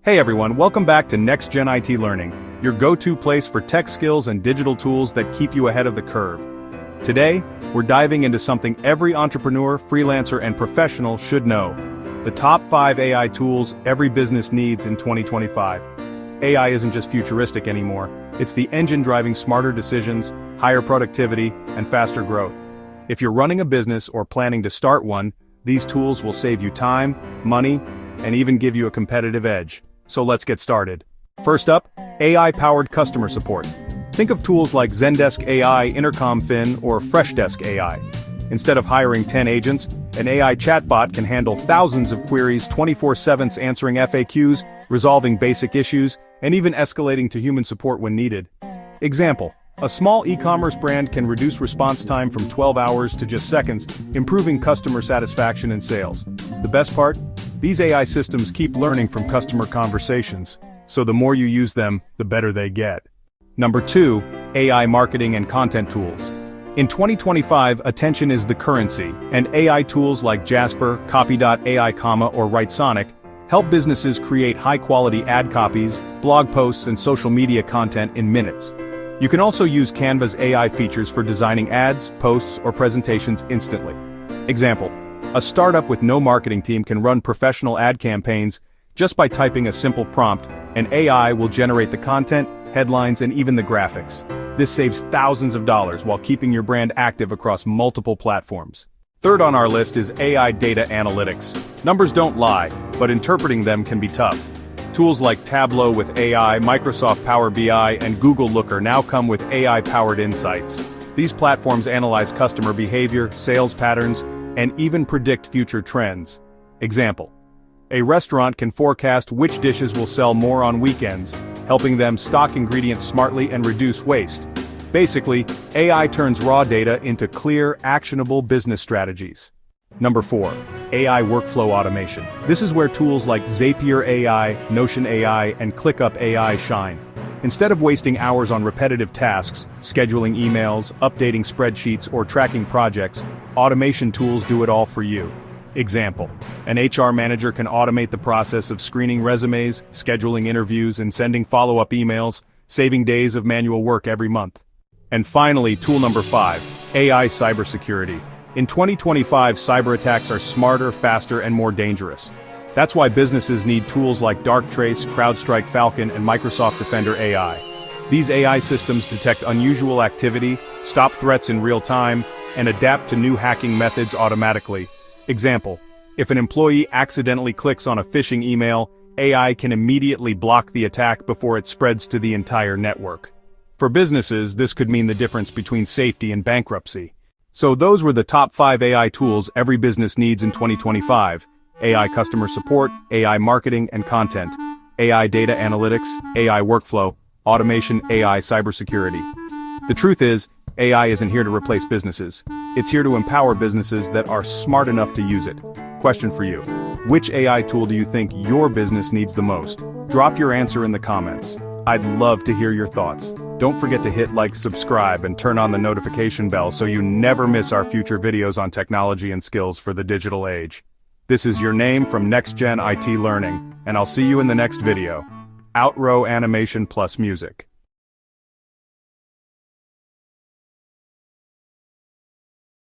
Hey everyone, welcome back to Next Gen IT Learning, your go-to place for tech skills and digital tools that keep you ahead of the curve. Today, we're diving into something every entrepreneur, freelancer, and professional should know: the top 5 AI tools every business needs in 2025. AI isn't just futuristic anymore, it's the engine driving smarter decisions, higher productivity, and faster growth. If you're running a business or planning to start one, these tools will save you time, money, and even give you a competitive edge. So let's get started. First up, AI-powered customer support. Think of tools like Zendesk AI, Intercom Fin, or Freshdesk AI. Instead of hiring 10 agents, an AI chatbot can handle thousands of queries 24/7, answering FAQs, resolving basic issues, and even escalating to human support when needed. Example: a small e-commerce brand can reduce response time from 12 hours to just seconds, improving customer satisfaction and sales. The best part? These AI systems keep learning from customer conversations, so the more you use them, the better they get. Number 2, AI marketing and content tools. In 2025, attention is the currency, and AI tools like Jasper, Copy.ai, or WriteSonic help businesses create high-quality ad copies, blog posts, and social media content in minutes. You can also use Canva's AI features for designing ads, posts, or presentations instantly. Example: a startup with no marketing team can run professional ad campaigns just by typing a simple prompt, and AI will generate the content, headlines, and even the graphics. This saves thousands of dollars while keeping your brand active across multiple platforms. Third on our list is AI data analytics. Numbers don't lie, but interpreting them can be tough. Tools like Tableau with AI, Microsoft Power BI, and Google Looker now come with AI-powered insights. These platforms analyze customer behavior, sales patterns, and even predict future trends. Example: a restaurant can forecast which dishes will sell more on weekends, helping them stock ingredients smartly and reduce waste. Basically, AI turns raw data into clear, actionable business strategies. Number 4, AI workflow automation. This is where tools like Zapier AI, Notion AI, and ClickUp AI shine. Instead of wasting hours on repetitive tasks, scheduling emails, updating spreadsheets, or tracking projects, automation tools do it all for you. Example: an HR manager can automate the process of screening resumes, scheduling interviews, and sending follow-up emails, saving days of manual work every month. And finally, tool number 5, AI cybersecurity. In 2025, cyber attacks are smarter, faster, and more dangerous. That's why businesses need tools like Darktrace, CrowdStrike Falcon, and Microsoft Defender AI. These AI systems detect unusual activity, stop threats in real time, and adapt to new hacking methods automatically. Example: if an employee accidentally clicks on a phishing email, AI can immediately block the attack before it spreads to the entire network. For businesses, this could mean the difference between safety and bankruptcy. So those were the top 5 AI tools every business needs in 2025. AI customer support, AI marketing and content, AI data analytics, AI workflow, automation, AI cybersecurity. The truth is, AI isn't here to replace businesses. It's here to empower businesses that are smart enough to use it. Question for you: which AI tool do you think your business needs the most? Drop your answer in the comments. I'd love to hear your thoughts. Don't forget to hit like, subscribe, and turn on the notification bell so you never miss our future videos on technology and skills for the digital age. This is your name from Next Gen IT Learning, and I'll see you in the next video. Outro animation plus music.